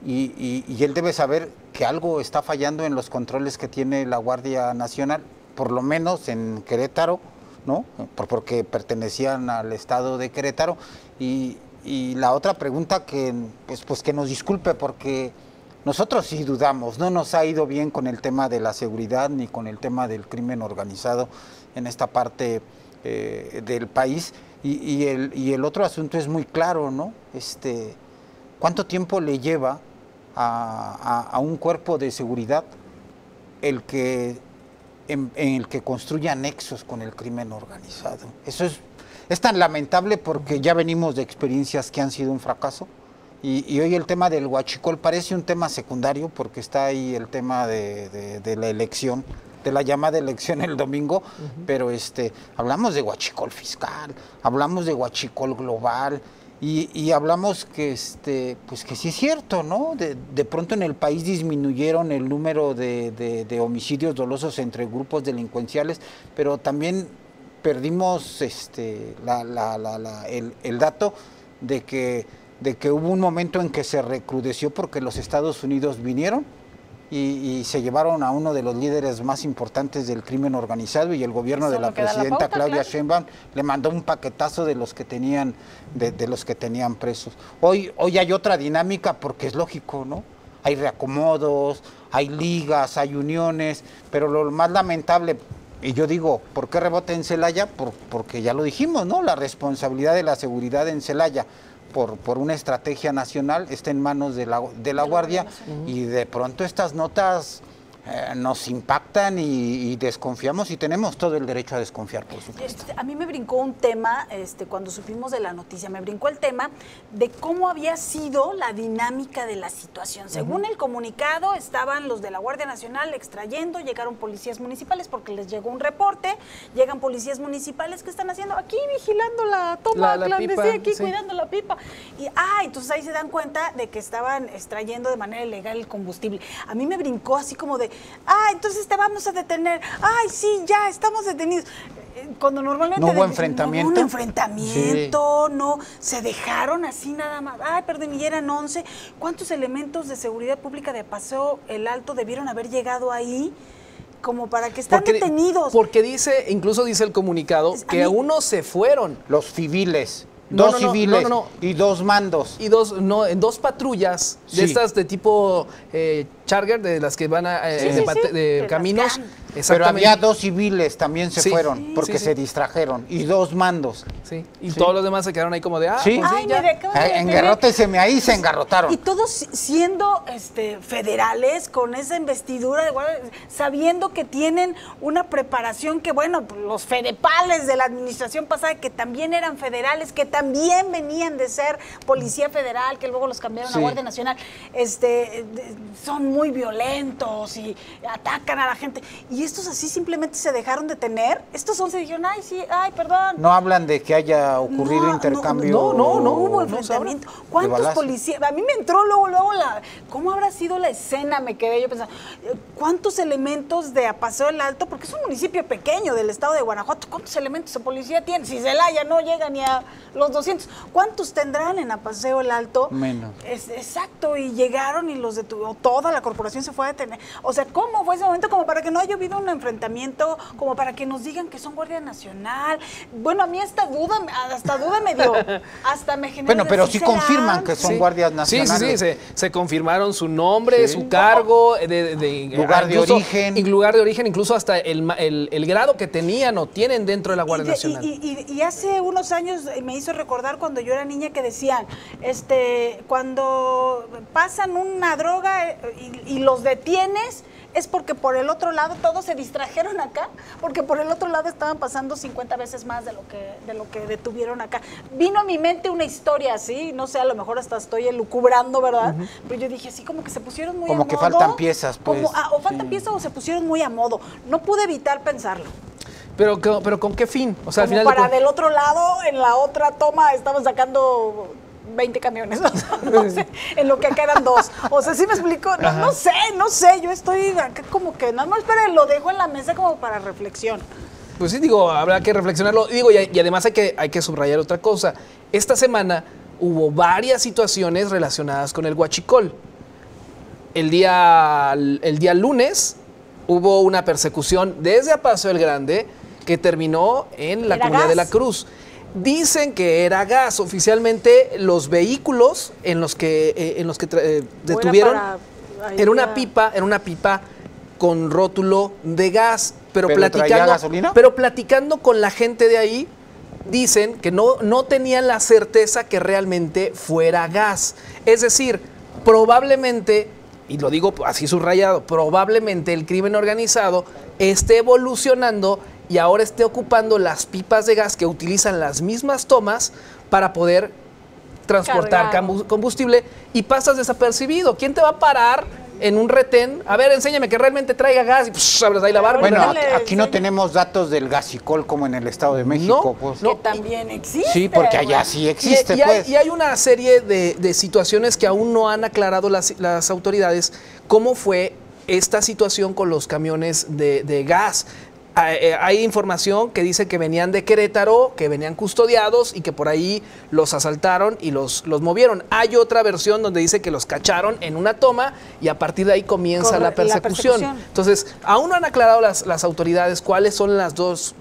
y él debe saber que algo está fallando en los controles que tiene la Guardia Nacional, por lo menos en Querétaro, ¿no? Porque pertenecían al estado de Querétaro. Y la otra pregunta que, pues que nos disculpe, porque nosotros sí dudamos, no nos ha ido bien con el tema de la seguridad ni con el tema del crimen organizado en esta parte del país. Y el otro asunto es muy claro, ¿no? ¿Cuánto tiempo le lleva a un cuerpo de seguridad el que en el que construya nexos con el crimen organizado? Eso es tan lamentable porque ya venimos de experiencias que han sido un fracaso y hoy el tema del huachicol parece un tema secundario porque está ahí el tema de la elección, de la llamada elección el domingo, pero hablamos de huachicol fiscal, hablamos de huachicol global y hablamos que pues que sí es cierto, ¿no? De pronto en el país disminuyeron el número de homicidios dolosos entre grupos delincuenciales, pero también perdimos el dato de que hubo un momento en que se recrudeció porque los Estados Unidos vinieron y se llevaron a uno de los líderes más importantes del crimen organizado y el gobierno de la presidenta Claudia Sheinbaum le mandó un paquetazo de los que tenían presos. Hoy hay otra dinámica porque es lógico, ¿no? Hay reacomodos, hay ligas, hay uniones, pero lo más lamentable, y yo digo, ¿por qué rebota en Celaya? Porque ya lo dijimos, ¿no? La responsabilidad de la seguridad en Celaya por una estrategia nacional está en manos de la Guardia y de pronto estas notas nos impactan y desconfiamos y tenemos todo el derecho a desconfiar, por supuesto. A mí me brincó un tema, cuando supimos de la noticia, me brincó el tema de cómo había sido la dinámica de la situación. Según el comunicado, estaban los de la Guardia Nacional extrayendo, llegaron policías municipales porque les llegó un reporte, llegan policías municipales, ¿qué están haciendo? Aquí vigilando la toma clandestina, aquí cuidando la pipa. Y entonces ahí se dan cuenta de que estaban extrayendo de manera ilegal el combustible. A mí me brincó así como de, entonces te vamos a detener. Ay, sí, ya, estamos detenidos. Cuando normalmente... No hubo enfrentamiento. No hubo un enfrentamiento, no, se dejaron así nada más. Ay, perdón, y eran 11. ¿Cuántos elementos de seguridad pública de Paseo el Alto debieron haber llegado ahí como para que estén detenidos? Porque incluso dice el comunicado que unos se fueron. Los civiles. Dos civiles y dos mandos. Y en dos patrullas de Sí. estas de tipo Charger, de las que van de caminos. Pero había dos civiles, también se Sí. fueron, porque Sí. se distrajeron. Y dos mandos. Sí. Y Sí. todos los demás se quedaron ahí como de, Sí. pues sí, Ay, ya. mire, acabo de detener. Engarróteseme ahí, se engarrotaron. Y todos siendo federales, con esa investidura de guardia, sabiendo que tienen una preparación que, bueno, los fedepales de la administración pasada, que también eran federales, que también venían de ser Policía Federal, que luego los cambiaron Sí. a Guardia Nacional, son muy violentos y atacan a la gente. Y estos así simplemente se dejaron detener. Estos 11 dijeron, ay, sí, ay, perdón. No hablan de que haya ocurrido intercambio. No hubo no enfrentamiento. de ¿Cuántos balazo. policías? A mí me entró luego ¿cómo habrá sido la escena? Me quedé yo pensando, ¿cuántos elementos de Apaseo del Alto? Porque es un municipio pequeño del estado de Guanajuato. ¿Cuántos elementos de policía tiene? Si Celaya no llega ni a los 200. ¿Cuántos tendrán en Apaseo del Alto? Menos. Exacto, y llegaron y los detuvo. Toda la corporación se fue a detener. O sea, ¿cómo fue ese momento? Como para que no haya habido un enfrentamiento, como para que nos digan que son Guardia Nacional. Bueno, a mí hasta duda me dio. Hasta me generó. Bueno, pero ¿sí sí serán? confirman que son guardias nacionales. Sí, se confirmaron su nombre, Sí. su cargo, Lugar de origen. Y lugar de origen, incluso hasta el grado que tenían o tienen dentro de la Guardia Nacional. Y hace unos años me hizo recordar cuando yo era niña que decían, cuando pasan una droga y los detienes, es porque por el otro lado todos se distrajeron acá, porque por el otro lado estaban pasando 50 veces más de lo que detuvieron acá. Vino a mi mente una historia así, no sé, a lo mejor hasta estoy elucubrando, ¿verdad? Pero yo dije así, como que se pusieron muy a modo. Como que faltan piezas, pues. O faltan piezas o se pusieron muy a modo. No pude evitar pensarlo. Pero ¿con qué fin? O sea, al Como final para del otro lado, en la otra toma, estaban sacando 20 camiones, no sé, en lo que quedan dos. O sea, ¿sí me explico? No sé, yo estoy acá como que, no, esperen, lo dejo en la mesa como para reflexión. Pues sí, digo, habrá que reflexionarlo. Digo, y además hay que subrayar otra cosa. Esta semana hubo varias situaciones relacionadas con el huachicol. El día lunes hubo una persecución desde Apaseo el Grande que terminó en la ¿Era comunidad gas? de la Cruz. Dicen que era gas. Oficialmente, los vehículos en los que detuvieron era una pipa con rótulo de gas. ¿Pero traía gasolina? Pero platicando con la gente de ahí, dicen que no tenían la certeza que realmente fuera gas. Es decir, probablemente, y lo digo así subrayado, probablemente el crimen organizado esté evolucionando y ahora esté ocupando las pipas de gas que utilizan las mismas tomas para poder transportar combustible y pasas desapercibido. ¿Quién te va a parar en un retén? A ver, enséñame que realmente traiga gas y pues, abres ahí la barba. Bueno, Dale, aquí no tenemos datos del gasicol como en el Estado de México, pues. Que también existe. Sí, porque allá sí existe, pues. Y hay una serie de situaciones que aún no han aclarado las autoridades cómo fue esta situación con los camiones de gas. Hay información que dice que venían de Querétaro, que venían custodiados y que por ahí los asaltaron y los movieron. Hay otra versión donde dice que los cacharon en una toma y a partir de ahí comienza la persecución. Entonces, aún no han aclarado las autoridades cuáles son las dos,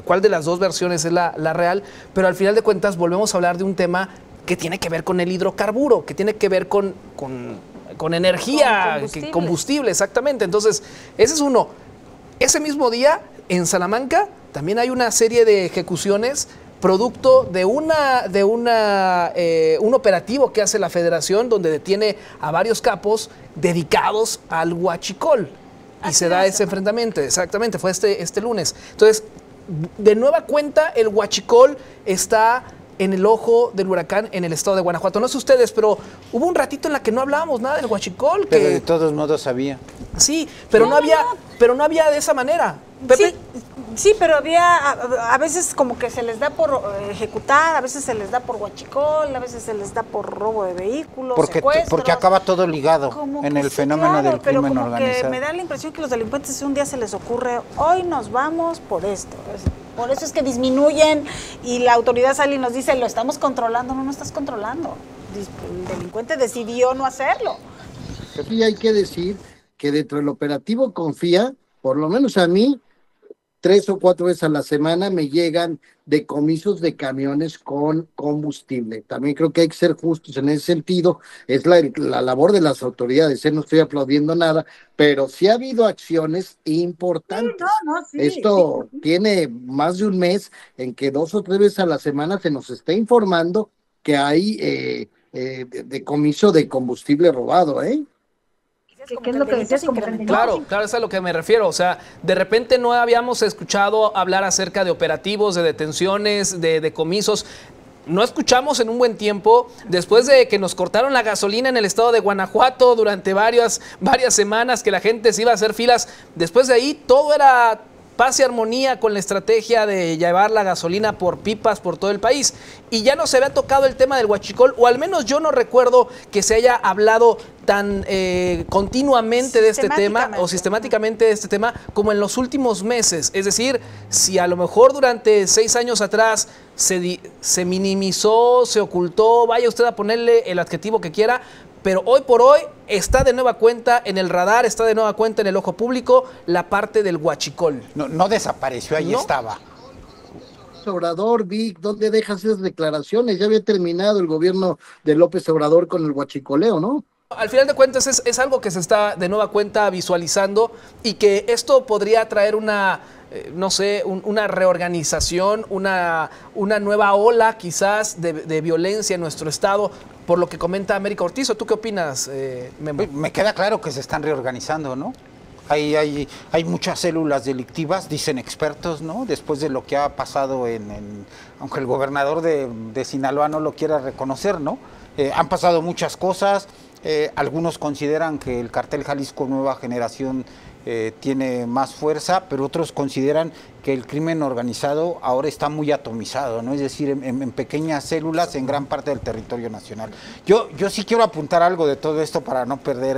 cuál de las dos versiones es la real, pero al final de cuentas volvemos a hablar de un tema que tiene que ver con el hidrocarburo, que tiene que ver con energía, Con combustible, exactamente. Entonces, ese es uno. Ese mismo día, en Salamanca, también hay una serie de ejecuciones producto de un operativo que hace la Federación, donde detiene a varios capos dedicados al huachicol. Y se da ese enfrentamiento, exactamente, fue este lunes. Entonces, de nueva cuenta, el huachicol está en el ojo del huracán en el estado de Guanajuato. No sé ustedes, pero hubo un ratito en la que no hablábamos nada del huachicol. Pero de todos modos había. Sí, pero no había de esa manera. Pepe. Sí, pero había, a veces como que se les da por ejecutar, a veces se les da por huachicol, a veces se les da por robo de vehículos, porque acaba todo ligado en el fenómeno del crimen organizado. Pero como que me da la impresión que los delincuentes un día se les ocurre, hoy nos vamos por esto. Por eso es que disminuyen y la autoridad sale y nos dice, lo estamos controlando. No estás controlando. El delincuente decidió no hacerlo. Sí, hay que decir que dentro del operativo Confía, por lo menos a mí, 3 o 4 veces a la semana me llegan decomisos de camiones con combustible. También creo que hay que ser justos en ese sentido. Es la labor de las autoridades, no estoy aplaudiendo nada, pero sí ha habido acciones importantes. Sí, Esto tiene más de un mes en que 2 o 3 veces a la semana se nos está informando que hay decomiso de combustible robado, ¿eh? ¿Qué es lo que decías? Claro, claro, es a lo que me refiero. O sea, de repente no habíamos escuchado hablar acerca de operativos, de detenciones, de decomisos. No escuchamos en un buen tiempo, después de que nos cortaron la gasolina en el estado de Guanajuato durante varias semanas, que la gente se iba a hacer filas. Después de ahí todo era paz y armonía con la estrategia de llevar la gasolina por pipas por todo el país. Y ya no se había tocado el tema del huachicol, o al menos yo no recuerdo que se haya hablado tan continuamente de este tema o sistemáticamente de este tema como en los últimos meses. Es decir, si a lo mejor durante 6 años atrás se minimizó, se ocultó, vaya usted a ponerle el adjetivo que quiera, pero hoy por hoy está de nueva cuenta en el radar, está de nueva cuenta en el ojo público la parte del huachicol. No desapareció, ahí estaba. Obrador, Vic, ¿dónde dejas esas declaraciones? Ya había terminado el gobierno de López Obrador con el huachicoleo, ¿no? Al final de cuentas es algo que se está de nueva cuenta visualizando y que esto podría traer una, no sé, una reorganización, una nueva ola quizás de violencia en nuestro estado, por lo que comenta América Ortiz. ¿Tú qué opinas, Memo? Me queda claro que se están reorganizando, ¿no? Hay muchas células delictivas, dicen expertos, ¿no? Después de lo que ha pasado aunque el gobernador de Sinaloa no lo quiera reconocer, ¿no? Han pasado muchas cosas. Algunos consideran que el cartel Jalisco Nueva Generación tiene más fuerza, pero otros consideran que el crimen organizado ahora está muy atomizado, ¿no? Es decir, en pequeñas células en gran parte del territorio nacional. Yo sí quiero apuntar algo de todo esto para no perder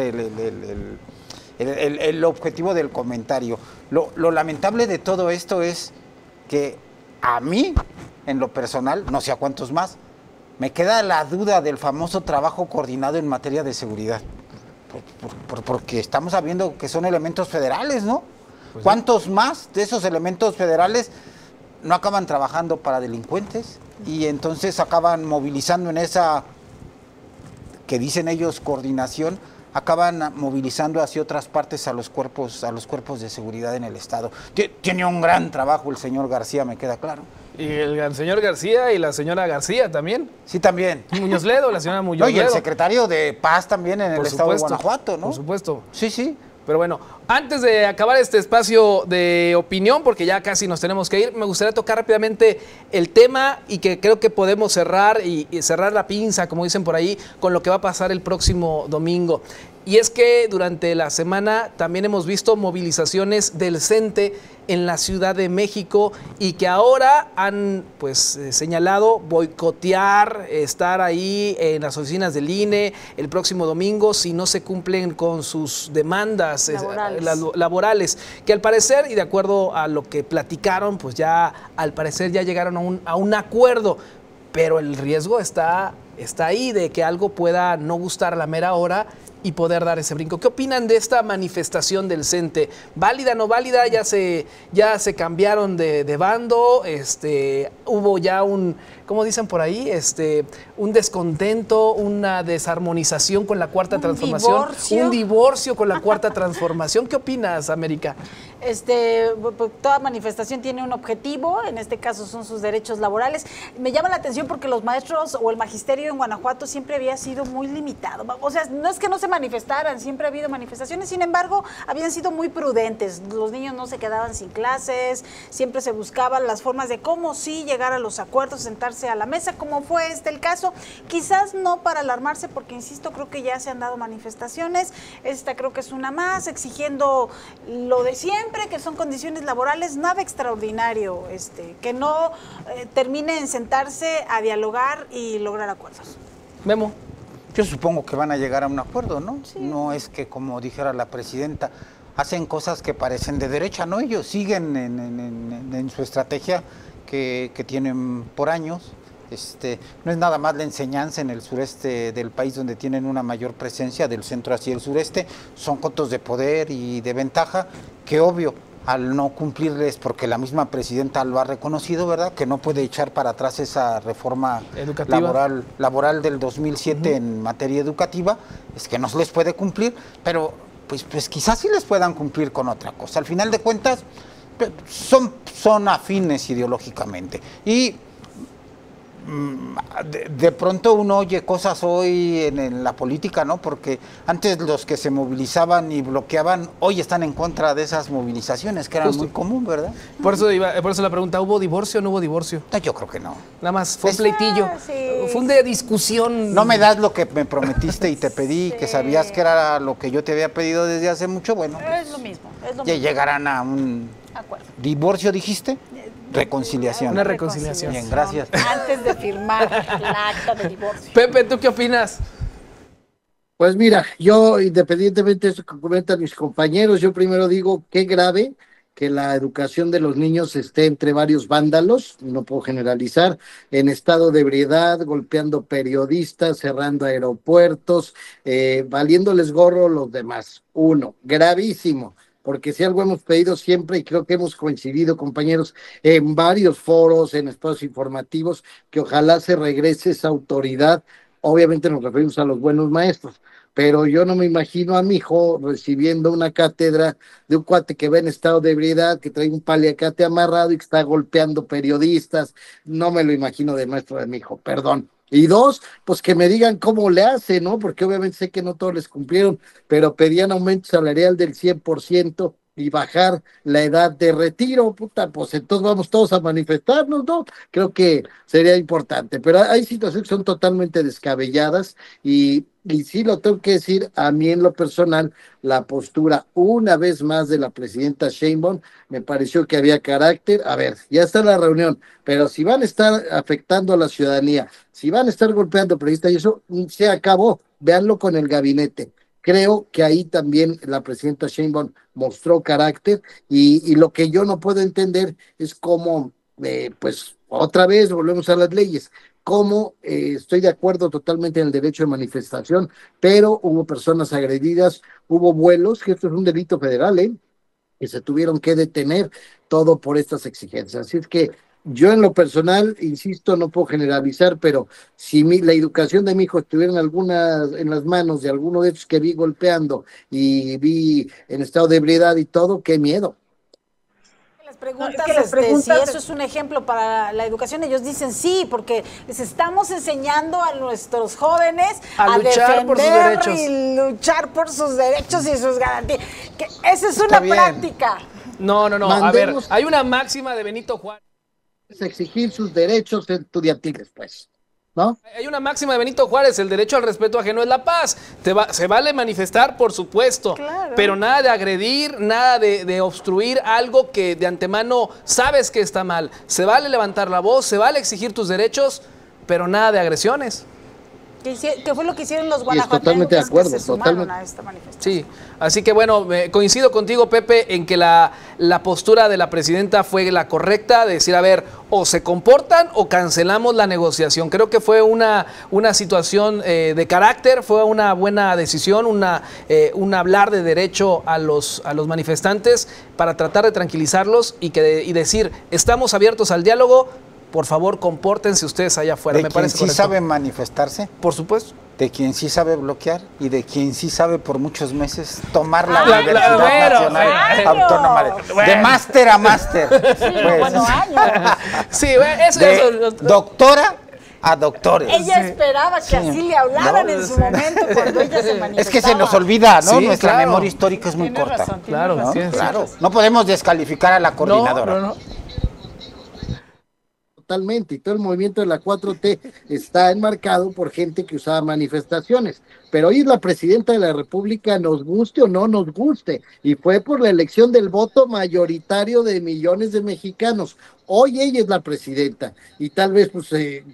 el objetivo del comentario. Lo lamentable de todo esto es que a mí, en lo personal, no sé a cuántos más, me queda la duda del famoso trabajo coordinado en materia de seguridad. Porque estamos sabiendo que son elementos federales, ¿no? Pues ¿cuántos sí más de esos elementos federales no acaban trabajando para delincuentes? Y entonces acaban movilizando en esa, que dicen ellos, coordinación, acaban movilizando hacia otras partes a los cuerpos de seguridad en el Estado. Tiene un gran trabajo el señor García, me queda claro. Y el señor García y la señora García también. Sí, también. Muñoz Ledo, la señora Muñoz Ledo. Y el secretario de Paz también en el estado de Guanajuato, ¿no? Por supuesto. Sí, sí. Pero bueno, antes de acabar este espacio de opinión, porque ya casi nos tenemos que ir, me gustaría tocar rápidamente el tema y que creo que podemos cerrar y cerrar la pinza, como dicen por ahí, con lo que va a pasar el próximo domingo. Y es que durante la semana también hemos visto movilizaciones del CENTE en la Ciudad de México y que ahora han pues señalado boicotear, estar ahí en las oficinas del INE el próximo domingo si no se cumplen con sus demandas laborales, que al parecer, y de acuerdo a lo que platicaron, pues ya al parecer ya llegaron a un acuerdo, pero el riesgo está ahí de que algo pueda no gustar a la mera hora y poder dar ese brinco. ¿Qué opinan de esta manifestación del CENTE? ¿Válida, no válida? Ya se cambiaron de bando, hubo ya ¿cómo dicen por ahí? Un descontento, una desarmonización con la Cuarta Transformación. Un divorcio con la Cuarta Transformación. ¿Qué opinas, América? Toda manifestación tiene un objetivo, en este caso son sus derechos laborales. Me llama la atención porque los maestros o el magisterio en Guanajuato siempre había sido muy limitado. O sea, no es que no se manifestaran, siempre ha habido manifestaciones, sin embargo, habían sido muy prudentes. Los niños no se quedaban sin clases, siempre se buscaban las formas de cómo sí llegar a los acuerdos, sentarse a la mesa, como fue el caso. Quizás no para alarmarse, porque insisto, creo que ya se han dado manifestaciones. Esta creo que es una más, exigiendo lo de siempre, que son condiciones laborales, nada extraordinario, que no termine en sentarse a dialogar y lograr acuerdos. Memo. Yo supongo que van a llegar a un acuerdo, ¿no? Sí. No es que, como dijera la presidenta, hacen cosas que parecen de derecha, ¿no? Ellos siguen en su estrategia que tienen por años. No es nada más la enseñanza en el sureste del país, donde tienen una mayor presencia, del centro hacia el sureste. Son cotos de poder y de ventaja que, obvio, al no cumplirles, porque la misma presidenta lo ha reconocido, ¿verdad? Que no puede echar para atrás esa reforma laboral del 2007 en materia educativa, es que no se les puede cumplir, pero pues quizás sí les puedan cumplir con otra cosa. Al final de cuentas, son afines ideológicamente. Y de pronto uno oye cosas hoy en la política, ¿no? Porque antes los que se movilizaban y bloqueaban, hoy están en contra de esas movilizaciones, que eran muy común, ¿verdad? Por eso la pregunta, ¿hubo divorcio o no hubo divorcio? No, yo creo que no. Nada más, fue un pleitillo, fue un de discusión. No me das lo que me prometiste y te pedí, que sabías que era lo que yo te había pedido desde hace mucho, bueno. Es lo mismo, ya llegarán a un divorcio, dijiste. Reconciliación. Una reconciliación. Bien, gracias. Antes de firmar la acta de divorcio. Pepe, ¿tú qué opinas? Pues mira, yo independientemente de eso que comentan mis compañeros, yo primero digo qué grave que la educación de los niños esté entre varios vándalos, no puedo generalizar, en estado de ebriedad, golpeando periodistas, cerrando aeropuertos, valiéndoles gorro los demás. Uno, gravísimo. Porque si algo hemos pedido siempre, y creo que hemos coincidido, compañeros, en varios foros, en espacios informativos, que ojalá se regrese esa autoridad. Obviamente nos referimos a los buenos maestros, pero yo no me imagino a mi hijo recibiendo una cátedra de un cuate que va en estado de ebriedad, que trae un paliacate amarrado y que está golpeando periodistas. No me lo imagino de maestro de mi hijo, perdón. Y dos, pues que me digan cómo le hace, ¿no? Porque obviamente sé que no todos les cumplieron, pero pedían aumento salarial del 100% y bajar la edad de retiro, puta, pues entonces vamos todos a manifestarnos, ¿no? Creo que sería importante, pero hay situaciones que son totalmente descabelladas y sí lo tengo que decir, a mí en lo personal, la postura una vez más de la presidenta Sheinbaum me pareció que había carácter. A ver, ya está la reunión, pero si van a estar afectando a la ciudadanía, si van a estar golpeando periodistas y eso se acabó, véanlo con el gabinete. Creo que ahí también la presidenta Sheinbaum mostró carácter y lo que yo no puedo entender es cómo, pues otra vez volvemos a las leyes, cómo estoy de acuerdo totalmente en el derecho de manifestación, pero hubo personas agredidas, hubo vuelos, que esto es un delito federal, que se tuvieron que detener, todo por estas exigencias. Así es que yo en lo personal, insisto, no puedo generalizar, pero si la educación de mi hijo estuviera en las manos de alguno de estos que vi golpeando y vi en estado de ebriedad y todo, qué miedo. Les preguntas, si eso es un ejemplo para la educación, ellos dicen sí, porque les estamos enseñando a nuestros jóvenes a luchar por sus derechos y luchar por sus derechos y sus garantías. Que esa es una práctica. No, a ver, hay una máxima de Benito Juárez. Exigir sus derechos estudiantiles, pues, ¿no? Hay una máxima de Benito Juárez, el derecho al respeto ajeno es la paz. Se vale manifestar, por supuesto, claro, pero nada de agredir, nada de obstruir algo que de antemano sabes que está mal. Se vale levantar la voz, se vale exigir tus derechos, pero nada de agresiones. ¿Qué fue lo que hicieron los guanajuatenses? Totalmente de acuerdo, que se sumaron a esta manifestación? Sí, así que bueno, coincido contigo, Pepe, en que la postura de la presidenta fue la correcta, de decir, a ver, o se comportan o cancelamos la negociación. Creo que fue una situación de carácter, fue una buena decisión, un hablar de derecho a los manifestantes para tratar de tranquilizarlos y decir, estamos abiertos al diálogo. Por favor, compórtense ustedes allá afuera. Me parece correcto. ¿De quien sí sabe manifestarse? Por supuesto. De quien sí sabe bloquear y de quien sí sabe por muchos meses tomar la Universidad Nacional Autónoma. De máster a máster. Sí, pues. Bueno, años. Sí, eso. Doctora a doctores. Ella esperaba que así le hablaran en su momento cuando ella se manifestaba. Es que se nos olvida, ¿no? Sí, nuestra memoria histórica es muy corta. Razón, claro, razón. ¿no? Claro. No podemos descalificar a la coordinadora. No. Totalmente, y todo el movimiento de la 4T está enmarcado por gente que usaba manifestaciones, pero hoy es la presidenta de la República, nos guste o no nos guste, y fue por la elección del voto mayoritario de millones de mexicanos. Hoy ella es la presidenta, y tal vez pues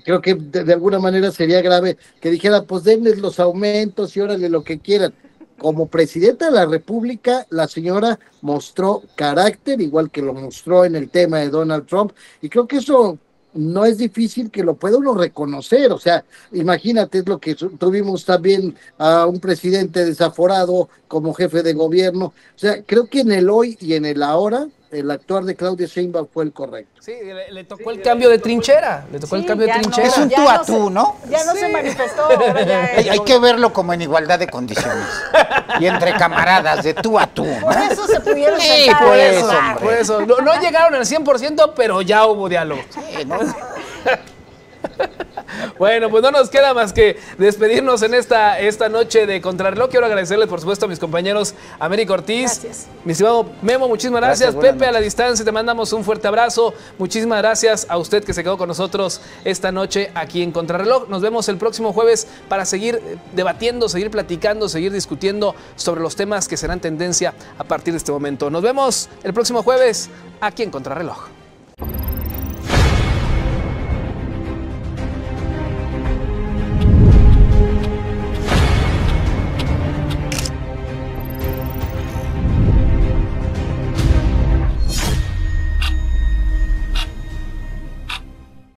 creo que de alguna manera sería grave que dijera, pues denles los aumentos y órale lo que quieran. Como presidenta de la República, la señora mostró carácter, igual que lo mostró en el tema de Donald Trump, y creo que eso no es difícil que lo pueda uno reconocer. O sea, imagínate, es lo que tuvimos también a un presidente desaforado como jefe de gobierno. O sea, creo que en el hoy y en el ahora el actuar de Claudia Sheinbaum fue el correcto. Sí, le tocó el cambio de trinchera. Le tocó el cambio de trinchera. Es un tú a tú, ¿no? Ya no se manifestó. Ahora ya Hay que verlo como en igualdad de condiciones. Y entre camaradas, de tú a tú, ¿no? Por eso se pudieron Sí, sentar por a eso, hablar. hombre. Por eso, no llegaron al 100%, pero ya hubo diálogo. Sí, ¿no? Bueno, pues no nos queda más que despedirnos en esta noche de Contrarreloj. Quiero agradecerles, por supuesto, a mis compañeros Américo Ortiz. Gracias. Mi estimado Memo, muchísimas gracias. Buenas Pepe, a la noches. distancia, te mandamos un fuerte abrazo. Muchísimas gracias a usted que se quedó con nosotros esta noche aquí en Contrarreloj. Nos vemos el próximo jueves para seguir debatiendo, seguir platicando, seguir discutiendo sobre los temas que serán tendencia a partir de este momento. Nos vemos el próximo jueves aquí en Contrarreloj.